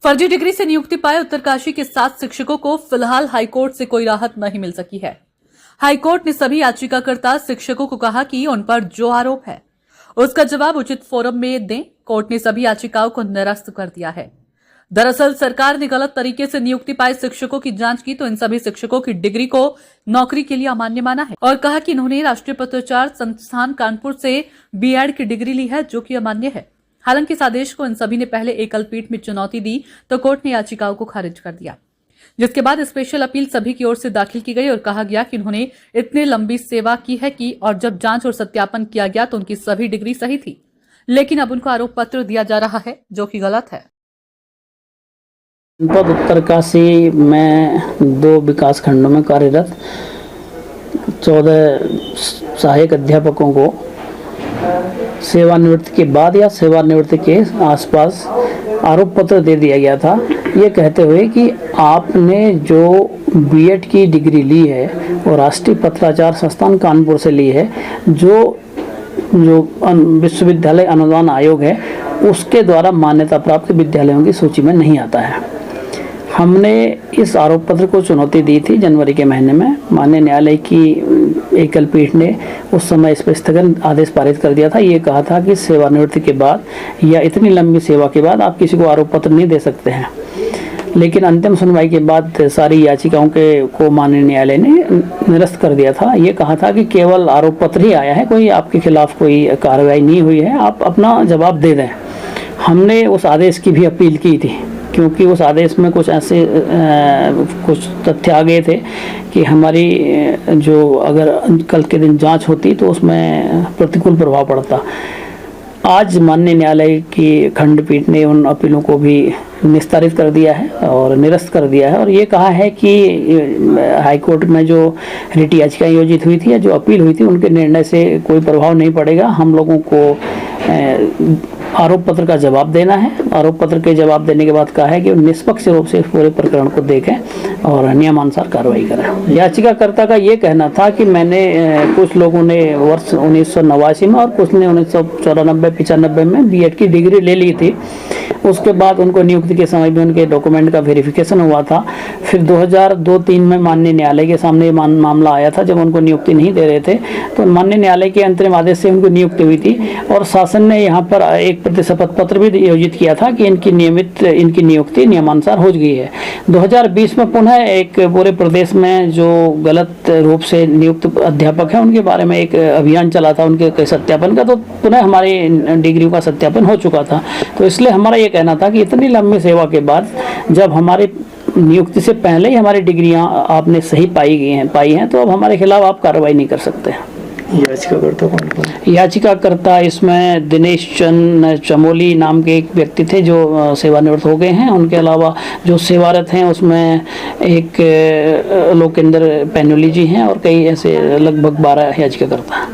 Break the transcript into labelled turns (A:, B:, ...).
A: फर्जी डिग्री से नियुक्ति पाए उत्तरकाशी के 7 शिक्षकों को फिलहाल हाईकोर्ट से कोई राहत नहीं मिल सकी है। हाईकोर्ट ने सभी याचिकाकर्ता शिक्षकों को कहा कि उन पर जो आरोप है उसका जवाब उचित फोरम में दें। कोर्ट ने सभी याचिकाओं को निरस्त कर दिया है। दरअसल सरकार ने गलत तरीके से नियुक्ति पाए शिक्षकों की जांच की तो इन सभी शिक्षकों की डिग्री को नौकरी के लिए अमान्य माना है और कहा कि इन्होंने राष्ट्रीय पत्राचार संस्थान कानपुर से बीएड की डिग्री ली है, जो कि अमान्य है। हालांकि इस आदेश को इन सभी ने पहले एकल पीठ में चुनौती दी तो कोर्ट ने याचिकाओं को खारिज कर दिया, जिसके बाद स्पेशल अपील सभी की ओर से दाखिल की गई और कहा गया कि इन्होंने इतनी लंबी सेवा की है कि और जब जांच और सत्यापन किया गया तो उनकी सभी डिग्री सही थी, लेकिन अब उनको आरोप पत्र दिया जा रहा है जो कि गलत है।
B: जनपद उत्तरकाशी में 2 विकास खंडों में कार्यरत 14 सहायक अध्यापकों को सेवानिवृत्ति के बाद या सेवानिवृत्ति के आसपास आरोप पत्र दे दिया गया था, ये कहते हुए कि आपने जो बीएड की डिग्री ली है और राष्ट्रीय पत्राचार संस्थान कानपुर से ली है, जो विश्वविद्यालय अनुदान आयोग है उसके द्वारा मान्यता प्राप्त विद्यालयों की सूची में नहीं आता है। हमने इस आरोप पत्र को चुनौती दी थी जनवरी के महीने में। माननीय न्यायालय की एकल पीठ ने उस समय इस पर स्थगन आदेश पारित कर दिया था। ये कहा था कि सेवानिवृत्ति के बाद या इतनी लंबी सेवा के बाद आप किसी को आरोप पत्र नहीं दे सकते हैं, लेकिन अंतिम सुनवाई के बाद सारी याचिकाओं को माननीय न्यायालय ने निरस्त कर दिया था। ये कहा था कि केवल आरोप पत्र ही आया है, कोई आपके खिलाफ कोई कार्रवाई नहीं हुई है, आप अपना जवाब दे दें। हमने उस आदेश की भी अपील की थी क्योंकि उस आदेश में कुछ ऐसे कुछ तथ्य आ गए थे कि हमारी जो अगर कल के दिन जांच होती तो उसमें प्रतिकूल प्रभाव पड़ता। आज माननीय न्यायालय की खंडपीठ ने उन अपीलों को भी निस्तारित कर दिया है और निरस्त कर दिया है और ये कहा है कि हाईकोर्ट में जो रिट याचिका आयोजित हुई थी या जो अपील हुई थी उनके निर्णय से कोई प्रभाव नहीं पड़ेगा। हम लोगों को आरोप पत्र का जवाब देना है। आरोप पत्र के जवाब देने के बाद कहा है कि निष्पक्ष रूप से पूरे प्रकरण को देखें और नियमानुसार कार्रवाई करें। याचिकाकर्ता का ये कहना था कि मैंने कुछ लोगों ने वर्ष 1989 में और कुछ ने 1994-95 में बीएड की डिग्री ले ली थी। उसके बाद उनको नियुक्ति के समय भी उनके डॉक्यूमेंट का वेरिफिकेशन हुआ था। फिर 2002-03 में माननीय न्यायालय के सामने मामला आया था जब उनको नियुक्ति नहीं दे रहे थे, तो माननीय न्यायालय के अंतरिम आदेश से उनको नियुक्ति हुई थी और शासन ने यहाँ पर एक प्रतिशपथ पत्र भी आयोजित किया था कि इनकी नियुक्ति नियमानुसार हो गई है। 2020 में पुनः एक पूरे प्रदेश में जो गलत रूप से नियुक्त अध्यापक हैं उनके बारे में एक अभियान चला था उनके सत्यापन का, तो पुनः हमारी डिग्रियों का सत्यापन हो चुका था। तो इसलिए हमारा ये कहना था कि इतनी लंबी सेवा के बाद जब हमारे नियुक्ति से पहले ही हमारी डिग्रियां आपने सही पाई हैं तो अब हमारे खिलाफ आप कार्रवाई नहीं कर सकते।
C: याचिकाकर्ता कौन?
B: याचिकाकर्ता इसमें दिनेश चंद चमोली नाम के एक व्यक्ति थे जो सेवानिवृत्त हो गए हैं। उनके अलावा जो सेवारत हैं उसमें एक लोकेंद्र पैनुली जी हैं और कई ऐसे लगभग 12 याचिकाकर्ता।